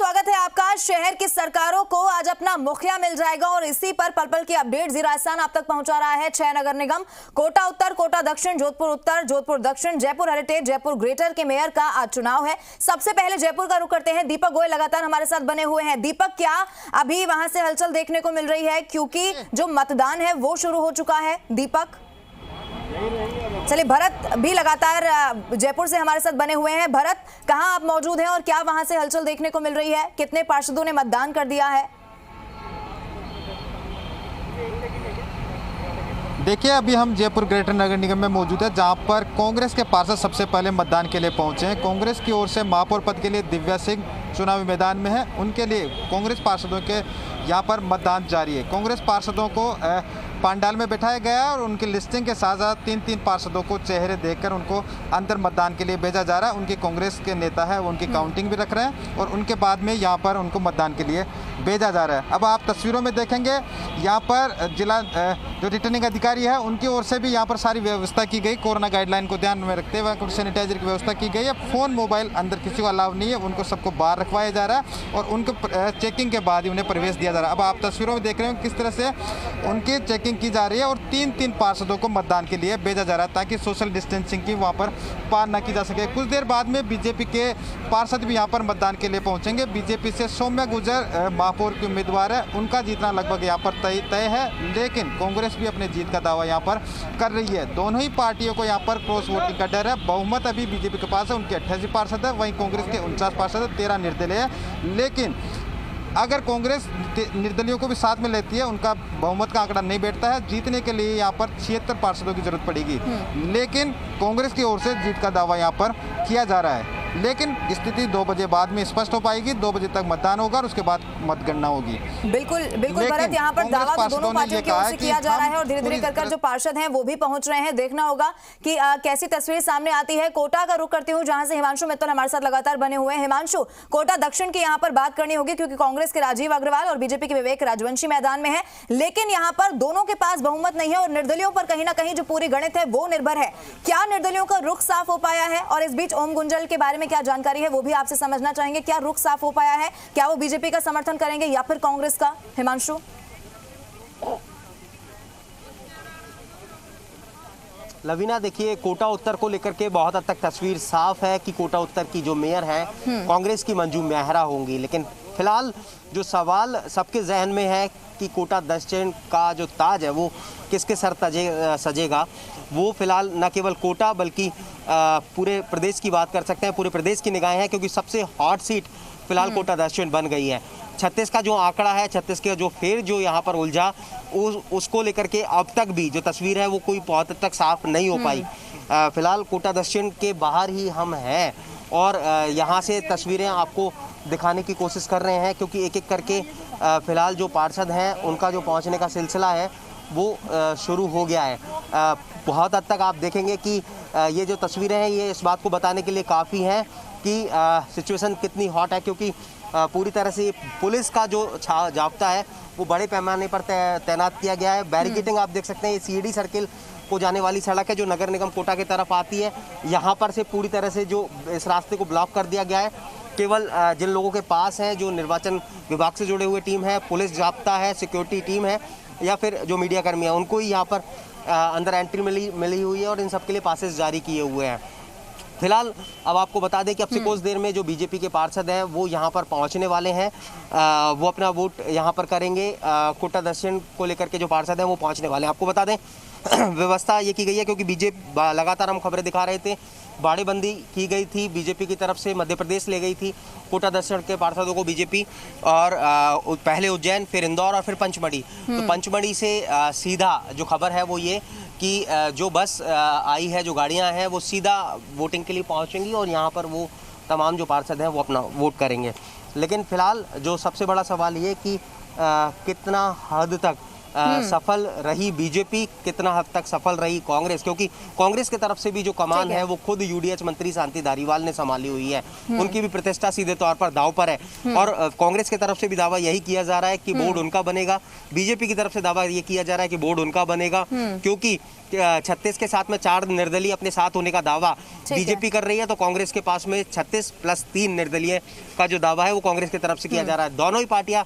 स्वागत है आपका। शहर की सरकारों को आज अपना मुखिया मिल जाएगा और इसी पर पल पल की अपडेट जी राजस्थान आप तक पहुंचा रहा है। 6 नगर निगम कोटा उत्तर, कोटा दक्षिण, जोधपुर उत्तर, जोधपुर दक्षिण, जयपुर हेरिटेज, जयपुर ग्रेटर के मेयर का आज चुनाव है। सबसे पहले जयपुर का रुख करते हैं। दीपक गोयल लगातार हमारे साथ बने हुए हैं। दीपक, क्या अभी वहां से हलचल देखने को मिल रही है, क्योंकि जो मतदान है वो शुरू हो चुका है? दीपक, चलिए भरत भी लगातार जयपुर से हमारे साथ बने हुए हैं। भरत, कहां आप मौजूद हैं और क्या वहां से हलचल देखने को मिल रही है? कितने पार्षदों ने मतदान कर दिया है? देखिए, अभी हम जयपुर ग्रेटर नगर निगम में मौजूद है, जहां पर कांग्रेस के पार्षद सबसे पहले मतदान के लिए पहुंचे हैं। कांग्रेस की ओर से महापौर पद के लिए दिव्या सिंह चुनावी मैदान में है। उनके लिए कांग्रेस पार्षदों के यहां पर मतदान जारी है। कांग्रेस पार्षदों को पंडाल में बैठाया गया है और उनकी लिस्टिंग के साथ साथ 3-3 पार्षदों को चेहरे देखकर उनको अंदर मतदान के लिए भेजा जा रहा है। उनके कांग्रेस के नेता है वो उनकी काउंटिंग भी रख रहे हैं और उनके बाद में यहाँ पर उनको मतदान के लिए भेजा जा रहा है। अब आप तस्वीरों में देखेंगे, यहाँ पर जिला जो रिटर्निंग अधिकारी है उनकी ओर से भी यहाँ पर सारी व्यवस्था की गई। कोरोना गाइडलाइन को ध्यान में रखते हुए सैनिटाइजर की व्यवस्था की गई है। फ़ोन मोबाइल अंदर किसी को अलाउ नहीं है, उनको सबको बाहर रखवाया जा रहा है और उनको चेकिंग के बाद ही उन्हें प्रवेश दिया जा रहा है। अब आप तस्वीरों में देख रहे हो किस तरह से उनकी चेकिंग की जा रही है और 3-3 पार्षदों को मतदान के लिए भेजा जा रहा है ताकि सोशल डिस्टेंसिंग की वहाँ पर पालना की जा सके। कुछ देर बाद में बीजेपी के पार्षद भी यहाँ पर मतदान के लिए पहुँचेंगे। बीजेपी से सौम्या गुर्जर महापौर की उम्मीदवार है, उनका जीतना लगभग यहाँ पर तय है, लेकिन कांग्रेस भी अपने जीत का दावा यहाँ पर कर रही है। दोनों ही पार्टियों को यहाँ पर क्रॉस वोटिंग का डर है। बहुमत अभी बीजेपी के पास है, उनके 88 पार्षद है, वहीं कांग्रेस के 49 पार्षद है, 13 निर्दलीय है। लेकिन अगर कांग्रेस निर्दलियों को भी साथ में लेती है, उनका बहुमत का आंकड़ा नहीं बैठता है। जीतने के लिए यहाँ पर 76 पार्षदों की जरूरत पड़ेगी, लेकिन कांग्रेस की ओर से जीत का दावा यहाँ पर किया जा रहा है। लेकिन स्थिति 2 बजे बाद में स्पष्ट हो पाएगी। 2 बजे तक मतदान होगा और उसके बाद मतगणना होगी। बिल्कुल बिल्कुल भरत, यहाँ पर दावा तो दोनों पार्टियों की ओर से किया जा रहा है और धीरे धीरे कर जो पार्षद हैं वो भी पहुंच रहे हैं। देखना होगा कि कैसी तस्वीर सामने आती है। कोटा का रुख करती हूँ, जहां से हिमांशु मित्तल हमारे साथ लगातार बने हुए हैं। हिमांशु, कोटा दक्षिण की यहाँ पर बात करनी होगी क्योंकि कांग्रेस के राजीव अग्रवाल और बीजेपी के विवेक राजवंशी मैदान में है, लेकिन यहाँ पर दोनों के पास बहुमत नहीं है और निर्दलियों पर कहीं ना कहीं जो पूरी गणित है वो निर्भर है। क्या निर्दलियों का रुख साफ हो पाया है? और इस बीच ओम गुंजल के बारे में क्या जानकारी है वो भी आपसे समझना चाहेंगे। क्या रुख साफ हो पाया है? क्या वो बीजेपी का समर्थन करेंगे या फिर कांग्रेस का? हिमांशु, लवीना, देखिए, कोटा उत्तर को लेकर के बहुत हद तक तस्वीर साफ है कि कोटा उत्तर की जो मेयर है कांग्रेस की मंजू मेहरा होंगी। लेकिन फिलहाल जो सवाल सबके जहन में है कि कोटा दक्षिण का जो ताज है वो किसके सर सजेगा, वो फिलहाल न केवल कोटा बल्कि पूरे प्रदेश की बात कर सकते हैं। पूरे प्रदेश की निगाहें हैं क्योंकि सबसे हॉट सीट फिलहाल कोटा दक्षिण बन गई है। 36 का जो आंकड़ा है, 36 के जो फेर जो यहाँ पर उलझा, उसको लेकर के अब तक भी जो तस्वीर है वो कोई बहुत हद तक साफ नहीं हो पाई। फिलहाल कोटा दक्षिण के बाहर ही हम हैं और यहाँ से तस्वीरें आपको दिखाने की कोशिश कर रहे हैं क्योंकि एक एक करके फिलहाल जो पार्षद हैं उनका जो पहुँचने का सिलसिला है वो शुरू हो गया है। बहुत हद तक आप देखेंगे कि ये जो तस्वीरें हैं ये इस बात को बताने के लिए काफ़ी हैं कि सिचुएशन कितनी हॉट है, क्योंकि पूरी तरह से पुलिस का जो जाब्ता है वो बड़े पैमाने पर तैनात किया गया है। बैरिकेडिंग आप देख सकते हैं, ये सीडी सर्किल को जाने वाली सड़क है जो नगर निगम कोटा की तरफ आती है। यहाँ पर से पूरी तरह से जो इस रास्ते को ब्लॉक कर दिया गया है। केवल जिन लोगों के पास हैं, जो निर्वाचन विभाग से जुड़े हुए टीम है, पुलिस जाब्ता है, सिक्योरिटी टीम है या फिर जो मीडिया कर्मी है, उनको ही यहाँ पर अंदर एंट्री मिली हुई है और इन सब के लिए पासेस जारी किए हुए हैं। फिलहाल अब आपको बता दें कि अब से कुछ देर में जो बीजेपी के पार्षद हैं वो यहाँ पर पहुँचने वाले हैं। वो अपना वोट यहाँ पर करेंगे। कोटा दक्षिण को लेकर के जो पार्षद हैं वो पहुँचने वाले हैं। आपको बता दें व्यवस्था ये की गई है क्योंकि बीजेपी लगातार हम खबरें दिखा रहे थे, बाड़ेबंदी की गई थी बीजेपी की तरफ से, मध्य प्रदेश ले गई थी कोटा दक्षिण के पार्षदों को बीजेपी, और पहले उज्जैन, फिर इंदौर और फिर पंचमढ़ी। तो पंचमढ़ी से सीधा जो खबर है वो ये कि जो बस आई है, जो गाड़ियां हैं वो सीधा वोटिंग के लिए पहुंचेंगी और यहां पर वो तमाम जो पार्षद हैं वो अपना वोट करेंगे। लेकिन फिलहाल जो सबसे बड़ा सवाल ये कि कितना हद तक सफल रही बीजेपी, कितना हद तक सफल रही कांग्रेस, क्योंकि कांग्रेस की तरफ से भी जो कमान है वो खुद यूडीएच मंत्री शांति धारीवाल ने संभाली हुई है। उनकी भी प्रतिष्ठा सीधे तौर पर दांव पर है और कांग्रेस की तरफ से भी दावा यही किया जा रहा है कि बोर्ड उनका बनेगा। बीजेपी की तरफ से दावा ये किया जा रहा है कि बोर्ड उनका बनेगा, क्योंकि 36 के साथ में 4 निर्दलीय अपने साथ होने का दावा बीजेपी कर रही है, तो कांग्रेस के पास में 36 + 3 निर्दलीय का जो दावा है वो कांग्रेस की तरफ से किया जा रहा है। दोनों ही पार्टियां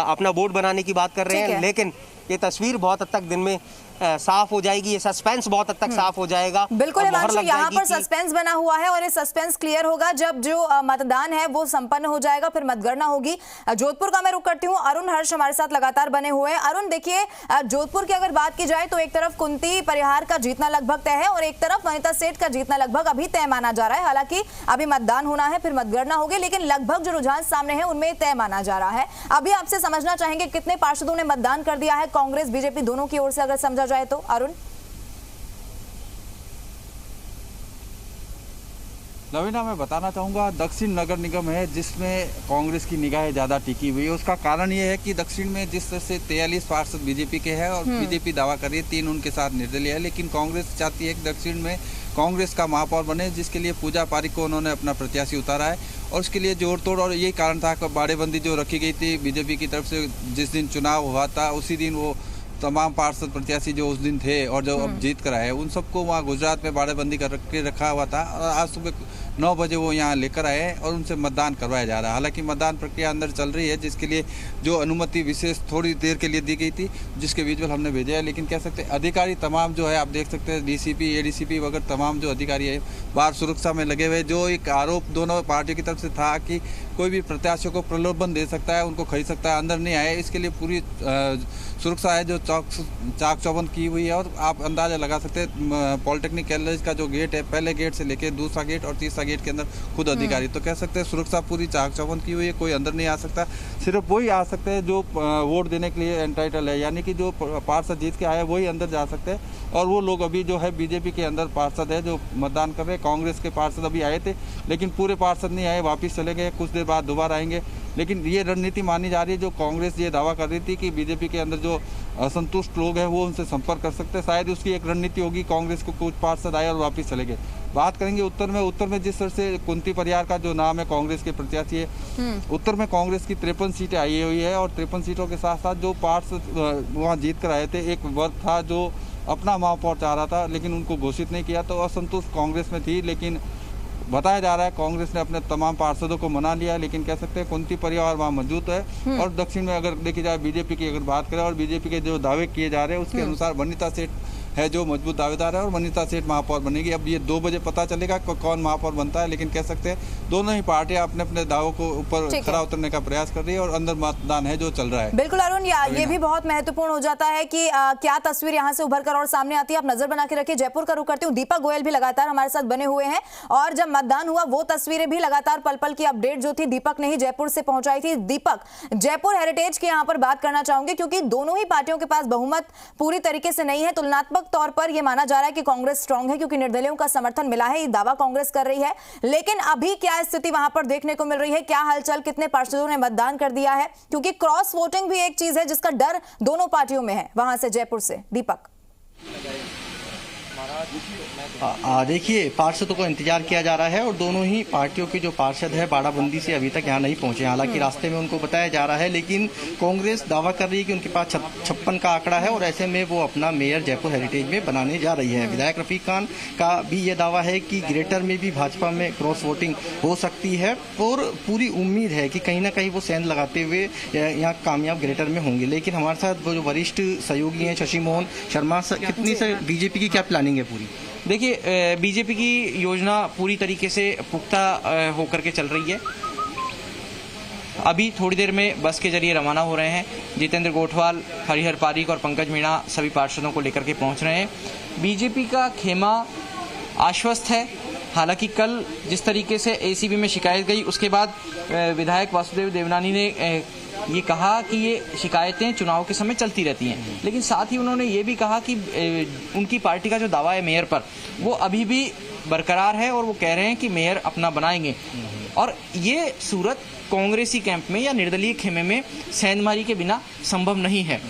अपना बोर्ड बनाने की बात कर रहे हैं, लेकिन ये तस्वीर बहुत हद तक दिन में साफ हो जाएगी, ये सस्पेंस बहुत हद तक साफ हो जाएगा। बिल्कुल हिमांशु, यहाँ पर सस्पेंस बना हुआ है और ये सस्पेंस क्लियर होगा जब जो मतदान है वो संपन्न हो जाएगा, फिर मतगणना होगी। जोधपुर का मैं रुख करती हूँ, अरुण हर्ष हमारे साथ लगातार बने हुए हैं। अरुण देखिए, जोधपुर की अगर बात की जाए तो एक तरफ कुंती परिहार का जीतना लगभग तय है और एक तरफ वनिता सेठ का जीतना लगभग अभी तय माना जा रहा है। हालांकि अभी मतदान होना है, फिर मतगणना होगी, लेकिन लगभग जो रुझान सामने है उनमें तय माना जा रहा है। अभी आपसे समझना चाहेंगे कितने पार्षदों ने मतदान कर दिया है कांग्रेस बीजेपी दोनों की ओर से, अगर समझा जाए तो। अरुण लवीना, मैं बताना चाहूँगा दक्षिण नगर निगम है जिसमें कांग्रेस की निगाहें ज़्यादा टिकी हुई है। उसका कारण ये है कि दक्षिण में जिस तरह से 43 पार्षद बीजेपी के हैं और बीजेपी दावा कर रही है 3 उनके साथ निर्दलीय है, लेकिन कांग्रेस चाहती है कि दक्षिण में कांग्रेस का महापौर बने, जिसके लिए पूजा पारिक को उन्होंने अपना प्रत्याशी उतारा है और उसके लिए जोड़ तोड़, और यही कारण था कि बाड़ेबंदी जो रखी गई थी बीजेपी की तरफ से। जिस दिन चुनाव हुआ था उसी दिन वो तमाम पार्षद प्रत्याशी जो उस दिन थे और जो अब जीत कर आए उन सबको वहाँ गुजरात में बाड़ेबंदी कर रखा हुआ था और आज सुबह 9 बजे वो यहाँ लेकर आए और उनसे मतदान करवाया जा रहा है। हालांकि मतदान प्रक्रिया अंदर चल रही है, जिसके लिए जो अनुमति विशेष थोड़ी देर के लिए दी गई थी, जिसके विजुअल हमने भेजे है। लेकिन कह सकते हैं अधिकारी तमाम जो है, आप देख सकते हैं डीसीपी एडीसीपी वगैरह तमाम जो अधिकारी है बाहर सुरक्षा में लगे हुए। जो एक आरोप दोनों पार्टियों की तरफ से था कि कोई भी प्रत्याशियों को प्रलोभन दे सकता है, उनको खरीद सकता है, अंदर नहीं आए, इसके लिए पूरी सुरक्षा है जो चाक चौबंद की हुई है। और आप अंदाजा लगा सकते हैं पॉलिटेक्निक कॉलेज का जो गेट है, पहले गेट से लेकर दूसरा गेट और तीसरा गेट के अंदर खुद अधिकारी, तो कह सकते हैं सुरक्षा पूरी चाक चौबंद की हुई है, कोई अंदर नहीं आ सकता। सिर्फ वही आ सकते हैं जो वोट देने के लिए एंटाइटल है, यानी कि जो पार्षद जीत के आए वही अंदर जा सकते हैं। और वो लोग अभी जो है बीजेपी के अंदर पार्षद है जो मतदान कर रहे हैं। कांग्रेस के पार्षद अभी आए थे लेकिन पूरे पार्षद नहीं आए, वापिस चले गए, कुछ देर बाद दोबारा आएंगे। लेकिन ये रणनीति मानी जा रही है, जो कांग्रेस ये दावा कर रही थी कि बीजेपी के अंदर जो असंतुष्ट लोग हैं वो उनसे संपर्क कर सकते हैं, शायद उसकी एक रणनीति होगी। कांग्रेस को कुछ पार्षद आए और वापस चले गए। बात करेंगे उत्तर में जिस तरह से कुंती परिहार का जो नाम है कांग्रेस के प्रत्याशी है, उत्तर में कांग्रेस की 53 सीटें आई हुई है और 53 सीटों के साथ साथ जो पार्षद वहाँ जीत कर आए थे, एक वर्ग था जो अपना महापौर चाह रहा था लेकिन उनको घोषित नहीं किया, तो असंतुष्ट कांग्रेस में थी। लेकिन बताया जा रहा है कांग्रेस ने अपने तमाम पार्षदों को मना लिया, लेकिन कह सकते हैं कुंती परिवार वहाँ मौजूद है। और दक्षिण में अगर देखी जाए बीजेपी की अगर बात करें और बीजेपी के जो दावे किए जा रहे हैं उसके अनुसार वनिता सेठ है जो मजबूत दावेदार है और वनिता सेठ महापौर बनेगी। अब ये 2 बजे पता चलेगा कौन महापौर बनता है, लेकिन कह सकते हैं दोनों ही पार्टियां अपने अपने दावों को ऊपर खरा उतरने का प्रयास कर रही है और अंदर मतदान है जो चल रहा है। बिल्कुल अरुण, ये भी बहुत महत्वपूर्ण हो जाता है कि क्या तस्वीर यहाँ से उभर कर और सामने आती है। आप नजर बना के रखिए। जयपुर का रुख करती हूँ, दीपक गोयल भी लगातार हमारे साथ बने हुए हैं और जब मतदान हुआ वो तस्वीरें भी लगातार पल पल की अपडेट जो थी दीपक ने ही जयपुर से पहुंचाई थी। दीपक, जयपुर हेरिटेज की यहाँ पर बात करना चाहूंगी क्योंकि दोनों ही पार्टियों के पास बहुमत पूरी तरीके से नहीं है। तुलनात्मक तौर पर यह माना जा रहा है कि कांग्रेस स्ट्रांग है क्योंकि निर्दलीयों का समर्थन मिला है, ये दावा कांग्रेस कर रही है। लेकिन अभी क्या स्थिति वहां पर देखने को मिल रही है, क्या हलचल, कितने पार्षदों ने मतदान कर दिया है? क्योंकि क्रॉस वोटिंग भी एक चीज है जिसका डर दोनों पार्टियों में है। वहां से जयपुर से दीपक। देखिए, पार्षदों को इंतजार किया जा रहा है और दोनों ही पार्टियों के जो पार्षद है बाड़ाबंदी से अभी तक यहाँ नहीं पहुंचे। हालांकि रास्ते में उनको बताया जा रहा है, लेकिन कांग्रेस दावा कर रही है कि उनके पास 56 का आंकड़ा है और ऐसे में वो अपना मेयर जयपुर हेरिटेज में बनाने जा रही है। विधायक रफीक खान का भी ये दावा है कि ग्रेटर में भी भाजपा में क्रॉस वोटिंग हो सकती है और पूरी उम्मीद है कि कहीं ना कहीं वो सेंध लगाते हुए यहाँ कामयाब ग्रेटर में होंगे। लेकिन हमारे साथ वो जो वरिष्ठ सहयोगी हैं शशि मोहन शर्मा, कितनी से बीजेपी की क्या प्लानिंग है पूरी? देखिए, बीजेपी की योजना पूरी तरीके से पुख्ता होकर के चल रही है। अभी थोड़ी देर में बस के जरिए रवाना हो रहे हैं। जितेंद्र गोठवाल, हरिहर पारीक और पंकज मीणा सभी पार्षदों को लेकर के पहुंच रहे हैं। बीजेपी का खेमा आश्वस्त है। हालांकि कल जिस तरीके से एसीबी में शिकायत गई उसके बाद विधायक वासुदेव देवनानी ने ये कहा कि ये शिकायतें चुनाव के समय चलती रहती हैं, लेकिन साथ ही उन्होंने ये भी कहा कि उनकी पार्टी का जो दावा है मेयर पर वो अभी भी बरकरार है और वो कह रहे हैं कि मेयर अपना बनाएंगे। और ये सूरत कांग्रेसी कैंप में या निर्दलीय खेमे में सेंधमारी के बिना संभव नहीं है।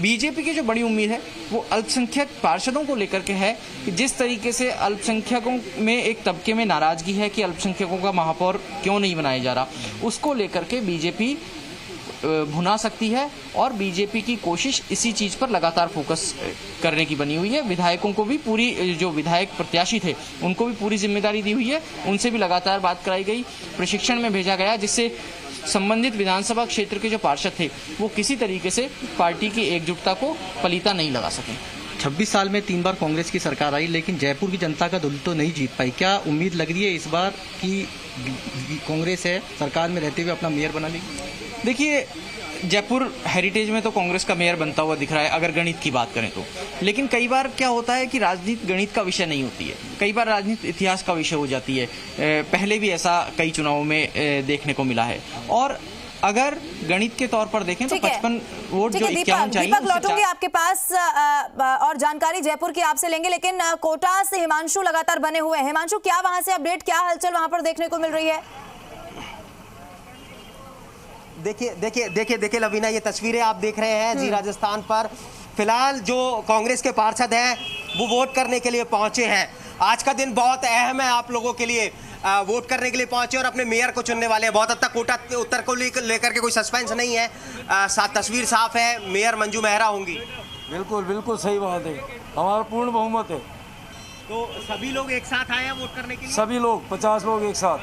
बीजेपी की जो बड़ी उम्मीद है वो अल्पसंख्यक पार्षदों को लेकर के है कि जिस तरीके से अल्पसंख्यकों में एक तबके में नाराजगी है कि अल्पसंख्यकों का महापौर क्यों नहीं बनाया जा रहा, उसको लेकर के बीजेपी भुना सकती है और बीजेपी की कोशिश इसी चीज पर लगातार फोकस करने की बनी हुई है। विधायकों को भी पूरी, जो विधायक प्रत्याशी थे उनको भी पूरी जिम्मेदारी दी हुई है, उनसे भी लगातार बात कराई गई, प्रशिक्षण में भेजा गया, जिससे संबंधित विधानसभा क्षेत्र के जो पार्षद थे वो किसी तरीके से पार्टी की एकजुटता को पलीता नहीं लगा सके। 26 साल में 3 बार कांग्रेस की सरकार आई, लेकिन जयपुर की जनता का दिल तो नहीं जीत पाई। क्या उम्मीद लग रही है इस बार कि कांग्रेस है सरकार में रहते हुए अपना मेयर बना लेगी? देखिए, जयपुर हेरिटेज में तो कांग्रेस का मेयर बनता हुआ दिख रहा है अगर गणित की बात करें तो, लेकिन कई बार क्या होता है कि राजनीति गणित का विषय नहीं होती है, कई बार राजनीति इतिहास का विषय हो जाती है। पहले भी ऐसा कई चुनावों में देखने को मिला है। और अगर गणित के तौर पर देखें तो 55 वोट जो 51 चाहिए। दीपक, लौटूंगी आपके पास और जानकारी जयपुर की आपसे लेंगे, लेकिन कोटा से हिमांशु लगातार बने हुए हैं। हिमांशु, क्या वहां से अपडेट, क्या हलचल वहां पर देखने को मिल रही है? देखिए लवीना, ये तस्वीरें आप देख रहे हैं जी राजस्थान पर। फिलहाल जो कांग्रेस के पार्षद हैं वो वोट करने के लिए पहुंचे हैं। आज का दिन बहुत अहम है आप लोगों के लिए। वोट करने के लिए पहुंचे और अपने मेयर को चुनने वाले हैं। बहुत हद तक कोटा उत्तर को लेकर के कोई सस्पेंस नहीं है। तस्वीर साफ है, मेयर मंजू मेहरा होंगी। बिल्कुल सही बात है, हमारा पूर्ण बहुमत है। तो सभी लोग एक साथ आए हैं वोट करने के लिए? सभी लोग 50 लोग एक साथ।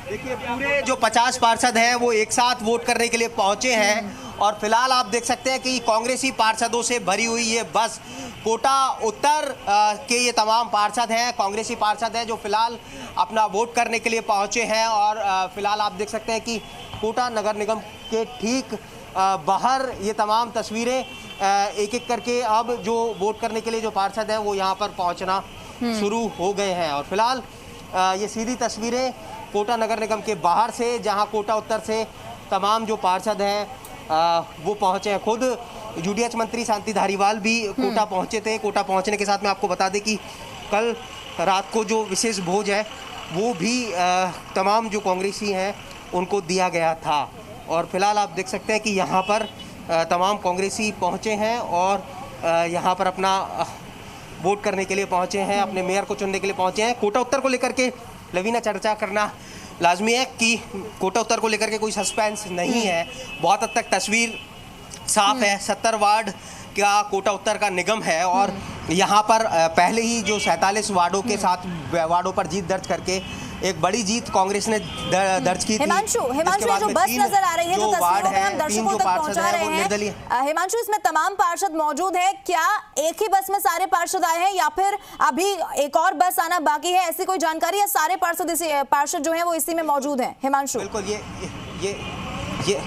देखिए, पूरे जो 50 पार्षद हैं वो एक साथ वोट करने के लिए पहुंचे हैं। और फिलहाल आप देख सकते हैं कि कांग्रेसी पार्षदों से भरी हुई ये बस, कोटा उत्तर के ये तमाम पार्षद हैं, कांग्रेसी पार्षद हैं जो फिलहाल अपना वोट करने के लिए पहुंचे हैं। और फिलहाल आप देख सकते हैं कि कोटा नगर निगम के ठीक बाहर ये तमाम तस्वीरें एक एक करके अब जो वोट करने के लिए जो पार्षद हैं वो यहाँ पर पहुँचना शुरू हो गए हैं। और फिलहाल ये सीधी तस्वीरें कोटा नगर निगम के बाहर से, जहां कोटा उत्तर से तमाम जो पार्षद हैं वो पहुंचे हैं। खुद यूडीएच मंत्री शांति धारीवाल भी कोटा पहुंचे थे। कोटा पहुंचने के साथ में आपको बता दें कि कल रात को जो विशेष भोज है वो भी तमाम जो कांग्रेसी हैं उनको दिया गया था। और फिलहाल आप देख सकते हैं कि यहाँ पर तमाम कांग्रेसी पहुँचे हैं और यहाँ पर अपना वोट करने के लिए पहुँचे हैं, अपने मेयर को चुनने के लिए पहुँचे हैं। कोटा उत्तर को लेकर के लवीना चर्चा करना लाजमी है कि कोटा उत्तर को लेकर के कोई सस्पेंस नहीं है। बहुत हद तक तस्वीर साफ है। 70 वार्ड का कोटा उत्तर का निगम है और यहाँ पर पहले ही जो 47 वार्डों के साथ वार्डों पर जीत दर्ज करके एक बड़ी जीत कांग्रेस ने दर्ज की थी। हिमांशु, जो बस नजर आ रही है, जो तस्वीरों में हम दर्शकों तक पहुंचा रहे हैं, हिमांशु, इसमें तमाम पार्षद मौजूद हैं। क्या एक ही बस में सारे पार्षद आए हैं या फिर अभी एक और बस आना बाकी है, ऐसी कोई जानकारी है? सारे पार्षद जो हैं वो इसी में मौजूद हैं? हिमांशु, बिल्कुल। ये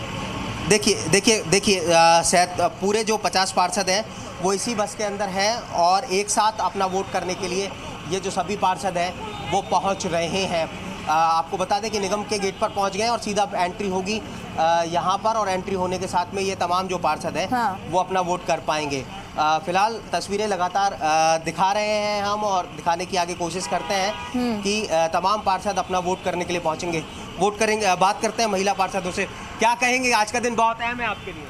देखिए शायद पूरे जो 50 पार्षद हैं वो इसी बस के अंदर हैं और एक साथ अपना वोट करने के लिए ये जो सभी पार्षद हैं वो पहुंच रहे हैं। आपको बता दें कि निगम के गेट पर पहुंच गए और सीधा एंट्री होगी यहाँ पर, और एंट्री होने के साथ में ये तमाम जो पार्षद हैं वो अपना वोट कर पाएंगे। फिलहाल तस्वीरें लगातार दिखा रहे हैं हम और दिखाने की आगे कोशिश करते हैं कि तमाम पार्षद अपना वोट करने के लिए पहुंचेंगे, वोट करेंगे। बात करते हैं महिला पार्षदों से, क्या कहेंगे? आज का दिन बहुत अहम है आपके लिए।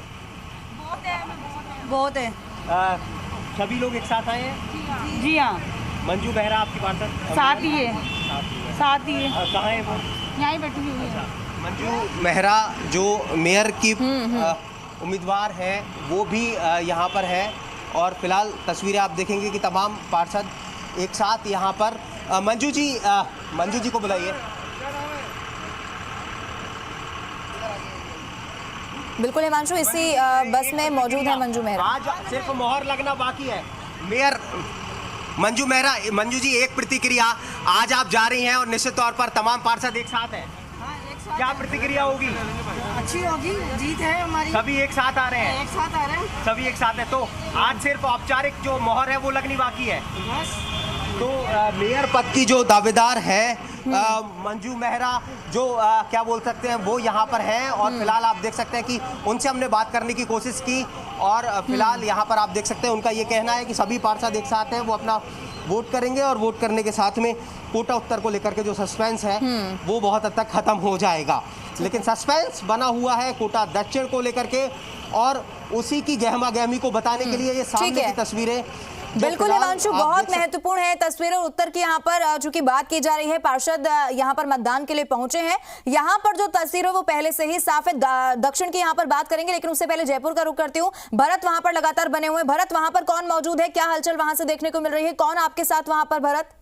बहुत है। सभी लोग एक साथ आए हैं? जी हाँ। मंजू मेहरा आपकी पार्षद साथ ही है। कहाँ है वो? यहाँ बैठी हुई है। मंजू मेहरा जो मेयर की उम्मीदवार है वो भी यहाँ पर है। और फिलहाल तस्वीरें आप देखेंगे कि तमाम पार्षद एक साथ यहाँ पर। मंजू जी को बुलाइए। बिल्कुल हिमांशु, इसी बस में मौजूद है मंजू मेहरा। आज सिर्फ मोहर लगना बाकी है। मेयर मंजू मेहरा, मंजू जी, एक प्रतिक्रिया, आज आप जा रही हैं और निश्चित तौर पर तमाम पार्षद एक साथ हैं, क्या प्रतिक्रिया होगी? अच्छी होगी, जीत है हमारी। सभी एक साथ आ रहे हैं? एक साथ आ रहे हैं, सभी एक साथ है। तो आज सिर्फ औपचारिक जो मोहर है वो लगनी बाकी है। तो मेयर पद की जो दावेदार है मंजू मेहरा, जो क्या बोल सकते हैं, वो यहाँ पर हैं। और फिलहाल आप देख सकते हैं कि उनसे हमने बात करने की कोशिश की और फिलहाल यहाँ पर आप देख सकते हैं उनका ये कहना है कि सभी पार्षद एक साथ हैं, वो अपना वोट करेंगे और वोट करने के साथ में कोटा उत्तर को लेकर के जो सस्पेंस है वो बहुत हद तक खत्म हो जाएगा। लेकिन सस्पेंस बना हुआ है कोटा दक्षिण को लेकर के और उसी की गहमा गहमी को बताने के लिए ये सामने की तस्वीरें बिल्कुल हिमांशु, बहुत महत्वपूर्ण है तस्वीरें उत्तर की यहाँ पर चूंकि बात की जा रही है। पार्षद यहाँ पर मतदान के लिए पहुंचे हैं। यहाँ पर जो तस्वीर है वो पहले से ही साफ है। दक्षिण की यहाँ पर बात करेंगे, लेकिन उससे पहले जयपुर का रुख करती हूँ। भरत वहां पर लगातार बने हुए। भरत, वहां पर कौन मौजूद है, क्या हलचल वहां से देखने को मिल रही है, कौन आपके साथ वहां पर? भरत,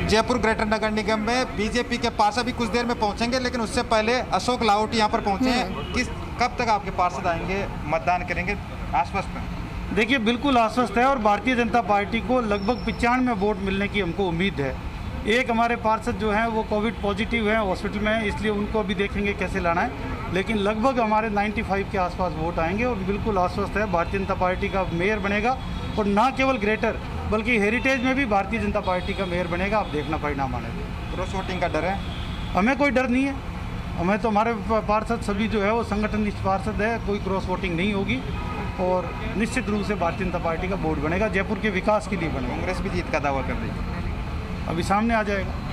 जयपुर ग्रेटर नगर निगम में बीजेपी के पार्षद भी कुछ देर में पहुंचेंगे, लेकिन उससे पहले अशोक लाहोटी यहाँ पर पहुंचे हैं। कब तक आपके पार्षद आएंगे, मतदान करेंगे, आश्वस्त हैं? देखिए, बिल्कुल आश्वस्त है और भारतीय जनता पार्टी को लगभग 95 वोट मिलने की हमको उम्मीद है। एक हमारे पार्षद जो हैं वो कोविड पॉजिटिव हैं, हॉस्पिटल में हैं, इसलिए उनको भी देखेंगे कैसे लाना है, लेकिन लगभग हमारे 95 के आसपास वोट आएंगे और बिल्कुल आश्वस्त है भारतीय जनता पार्टी का मेयर बनेगा। और ना केवल ग्रेटर बल्कि हेरिटेज में भी भारतीय जनता पार्टी का मेयर बनेगा। आप देखना परिणाम आने दो। क्रॉस वोटिंग का डर है? हमें कोई डर नहीं है। हमें तो हमारे पार्षद सभी जो है वो संगठनित पार्षद है, कोई क्रॉस वोटिंग नहीं होगी और निश्चित रूप से भारतीय जनता पार्टी का बोर्ड बनेगा, जयपुर के विकास के लिए बनेगा। कांग्रेस भी जीत का दावा कर रही है, अभी सामने आ जाएगा।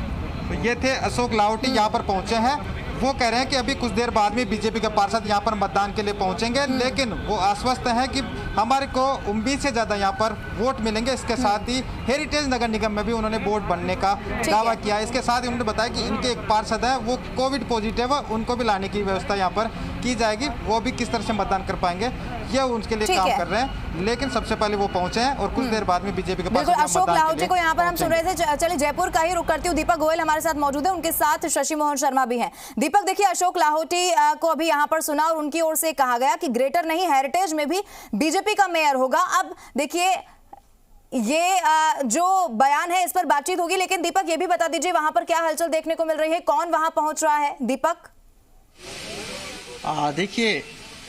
तो ये थे अशोक लाहोटी, यहाँ पर पहुंचे हैं। वो कह रहे हैं कि अभी कुछ देर बाद में बीजेपी के पार्षद यहाँ पर मतदान के लिए पहुंचेंगे, लेकिन वो आश्वस्त हैं कि हमारे को उम्मीद से ज़्यादा यहाँ पर वोट मिलेंगे। इसके साथ ही हेरिटेज नगर निगम में भी उन्होंने वोट बनने का दावा किया। इसके साथ ही उन्होंने बताया कि इनके एक पार्षद है वो कोविड पॉजिटिव है, उनको भी लाने की व्यवस्था यहाँ पर की जाएगी। वो भी किस तरह से मतदान कर पाएंगे ये उनके लिए काम कर रहे हैं, लेकिन सबसे पहले वो पहुंचे हैं और कुछ देर बाद में बीजेपी के पार्षद अशोक लाहोटी को यहाँ पर हम सुन रहे थे। चलिए जयपुर का ही रुख करती हूँ। दीपक गोयल हमारे साथ मौजूद है, उनके साथ शशि मोहन शर्मा भी हैं। दीपक, देखिए, अशोक लाहोटी को अभी यहाँ पर सुना और उनकी ओर से कहा गया कि ग्रेटर नहीं हेरिटेज में भी बीजेपी का मेयर होगा। अब देखिए, ये जो बयान है इस पर बातचीत होगी, लेकिन दीपक ये भी बता दीजिए वहां पर क्या हलचल देखने को मिल रही है, कौन वहां पहुंच रहा है? दीपक,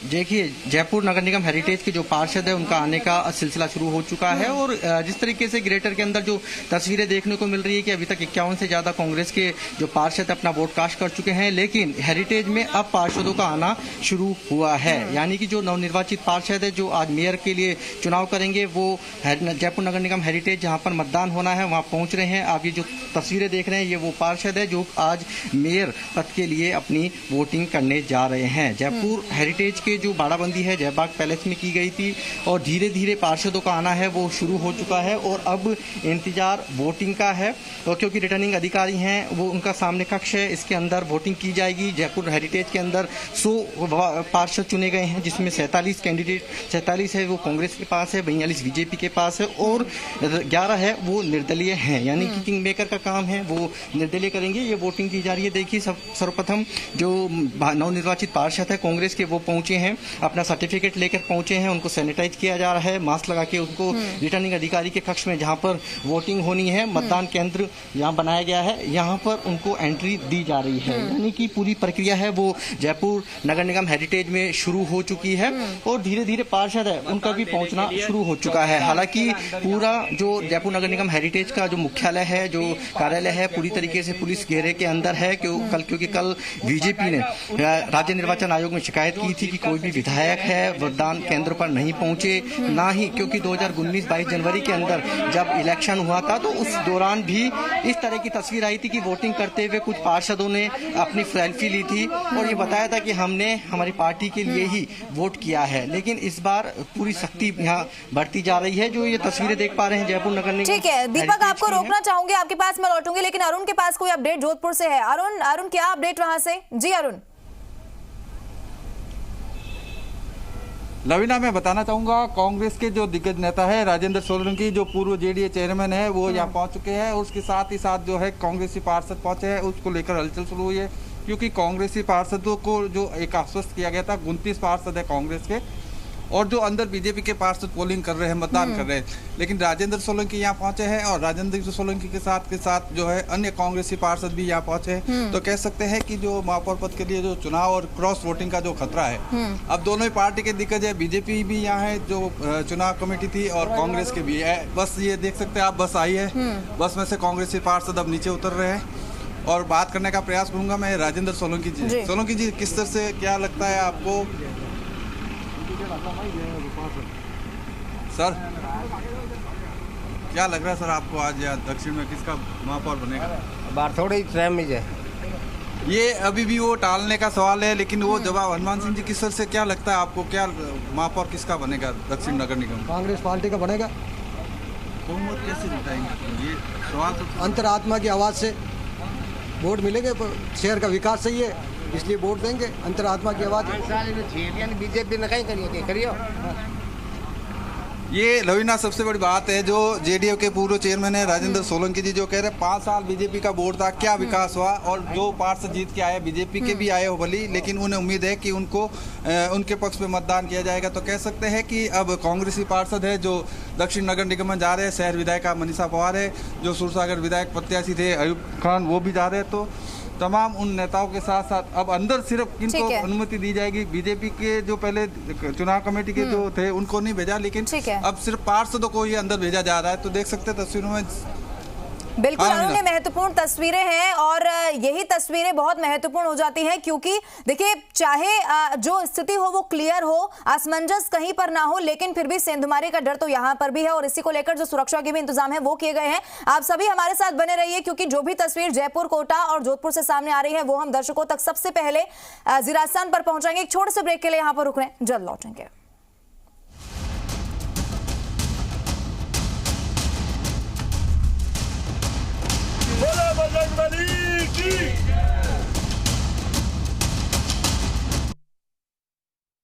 देखिए जयपुर नगर निगम हेरिटेज के जो पार्षद है उनका आने का सिलसिला शुरू हो चुका है और जिस तरीके से ग्रेटर के अंदर जो तस्वीरें देखने को मिल रही है कि अभी तक 51 से ज्यादा कांग्रेस के जो पार्षद अपना वोट कास्ट कर चुके हैं, लेकिन हेरिटेज में अब पार्षदों का आना शुरू हुआ है। यानी कि जो नवनिर्वाचित पार्षद है जो आज मेयर के लिए चुनाव करेंगे वो जयपुर नगर निगम हेरिटेज जहाँ पर मतदान होना है वहाँ पहुंच रहे हैं। आप ये जो तस्वीरें देख रहे हैं ये वो पार्षद है जो आज मेयर पद के लिए अपनी वोटिंग करने जा रहे हैं। जयपुर हेरिटेज के जो बाड़ाबंदी है जयबाग पैलेस में की गई थी और धीरे धीरे पार्षदों का आना है वो शुरू हो चुका है और अब इंतजार वोटिंग का है। और क्योंकि रिटर्निंग अधिकारी हैं वो उनका सामने कक्ष है, इसके अंदर वोटिंग की जाएगी। जयपुर हेरिटेज के अंदर 100 पार्षद चुने गए हैं, जिसमें 47 कैंडिडेट 47 है वो कांग्रेस के पास है, 42 बीजेपी के पास है और 11 है वो निर्दलीय हैं। यानी कि किंग मेकर का काम है वो निर्दलीय करेंगे। ये वोटिंग की जा रही है। देखिए सर्वप्रथम जो नवनिर्वाचित पार्षद है कांग्रेस के वो पहुंचे हैं, अपना सर्टिफिकेट लेकर पहुंचे हैं, उनको सैनिटाइज किया जा रहा है, मास्क लगा के उनको रिटर्निंग अधिकारी के कक्ष में जहां पर वोटिंग होनी है, मतदान केंद्र यहां बनाया गया है, यहां पर उनको एंट्री दी जा रही है। यानी कि पूरी प्रक्रिया है वो जयपुर नगर निगम हेरिटेज में शुरू हो चुकी है और धीरे धीरे पार्षद है उनका भी पहुंचना शुरू हो चुका है। हालांकि पूरा जो जयपुर नगर निगम हेरिटेज का जो मुख्यालय है, जो कार्यालय है, पूरी तरीके से पुलिस घेरे के अंदर है। क्योंकि कल बीजेपी ने राज्य निर्वाचन आयोग में शिकायत की थी कि कोई भी विधायक है मतदान केंद्र पर नहीं पहुंचे, ना ही क्योंकि 2019 22 जनवरी के अंदर जब इलेक्शन हुआ था तो उस दौरान भी इस तरह की तस्वीर आई थी कि वोटिंग करते हुए कुछ पार्षदों ने अपनी सेल्फी ली थी और ये बताया था कि हमने हमारी पार्टी के लिए ही वोट किया है। लेकिन इस बार पूरी सख्ती यहाँ बढ़ती जा रही है। जो ये तस्वीरें देख पा रहे हैं जयपुर नगर निगम। ठीक है दीपक, आपको रोकना चाहूंगी, आपके पास मैं लौटूंगी, लेकिन अरुण के पास कोई अपडेट जोधपुर से है। अरुण क्या अपडेट वहां से? जी अरुण। लवीना, मैं बताना चाहूंगा कांग्रेस के जो दिग्गज नेता है राजेंद्र सोलंकी, जो पूर्व जेडीए चेयरमैन है, वो यहाँ पहुंच चुके हैं और उसके साथ ही साथ जो है कांग्रेसी पार्षद पहुंचे हैं। उसको लेकर हलचल शुरू हुई है क्योंकि कांग्रेसी पार्षदों को जो एक आश्वस्त किया गया था, 29 पार्षद है कांग्रेस के और जो अंदर बीजेपी के पार्षद पोलिंग कर रहे हैं, मतदान कर रहे हैं, लेकिन राजेंद्र सोलंकी यहाँ पहुंचे हैं और राजेंद्र सोलंकी के साथ जो है अन्य कांग्रेसी पार्षद भी यहाँ पहुंचे हैं। तो कह सकते हैं कि जो महापौर पद के लिए जो चुनाव और क्रॉस वोटिंग का जो खतरा है, अब दोनों ही पार्टी के दिग्गज है, बीजेपी भी यहाँ है जो चुनाव कमेटी थी और कांग्रेस के भी है। बस ये देख सकते हैं आप, बस आई है, बस में से कांग्रेसी पार्षद अब नीचे उतर रहे हैं और बात करने का प्रयास करूंगा मैं राजेंद्र सोलंकी जी। सोलंकी जी, किस तरह से क्या लगता है आपको? सर क्या लग रहा है सर आपको आज दक्षिण में किसका महापौर बनेगा? बार थोड़ी टाइम में ये अभी भी वो टालने का सवाल है, लेकिन वो जवाब हनुमान सिंह जी की सर से क्या लगता है आपको, क्या महापौर किसका बनेगा दक्षिण नगर निगम? कांग्रेस पार्टी का बनेगा। बहुमत कैसे जिताएंगे, ये सवाल तो अंतरात्मा की आवाज़ से वोट मिलेंगे। शहर का विकास सही है इसलिए वोट देंगे, अंतरात्मा की आवाज़। बीजेपी ने कहीं करियो। ये लवीना सबसे बड़ी बात है जो जेडीयू के पूर्व चेयरमैन है राजेंद्र सोलंकी जी जो कह रहे हैं 5 साल बीजेपी का बोर्ड था, क्या विकास हुआ, और जो पार्षद जीत के आए बीजेपी के भी आए हो भली, लेकिन उन्हें उम्मीद है कि उनको उनके पक्ष में मतदान किया जाएगा। तो कह सकते हैं कि अब कांग्रेसी पार्षद है जो दक्षिण नगर निगम में जा रहे हैं, शहर विधायिका मनीषा पवार है, जो सूरसागर विधायक प्रत्याशी थे अयूब खान वो भी जा रहे हैं। तो तमाम उन नेताओं के साथ साथ अब अंदर सिर्फ किनको अनुमति दी जाएगी, बीजेपी के जो पहले चुनाव कमेटी के जो थे उनको नहीं भेजा, लेकिन अब सिर्फ पार्षदों को ही अंदर भेजा जा रहा है। तो देख सकते हैं तस्वीरों में बिल्कुल अरुण, महत्वपूर्ण तस्वीरें हैं और यही तस्वीरें बहुत महत्वपूर्ण हो जाती हैं क्योंकि देखिए चाहे जो स्थिति हो वो क्लियर हो, असमंजस कहीं पर ना हो, लेकिन फिर भी सेंधमारी का डर तो यहाँ पर भी है और इसी को लेकर जो सुरक्षा के भी इंतजाम है वो किए गए हैं। आप सभी हमारे साथ बने रहिए क्योंकि जो भी तस्वीर जयपुर, कोटा और जोधपुर से सामने आ रही है वो हम दर्शकों तक सबसे पहले जीरास्थान पर पहुंचाएंगे। एक छोटे से ब्रेक के लिए यहाँ पर रुक रहे हैं, जल्द लौटेंगे। बोलो बजरंगबली की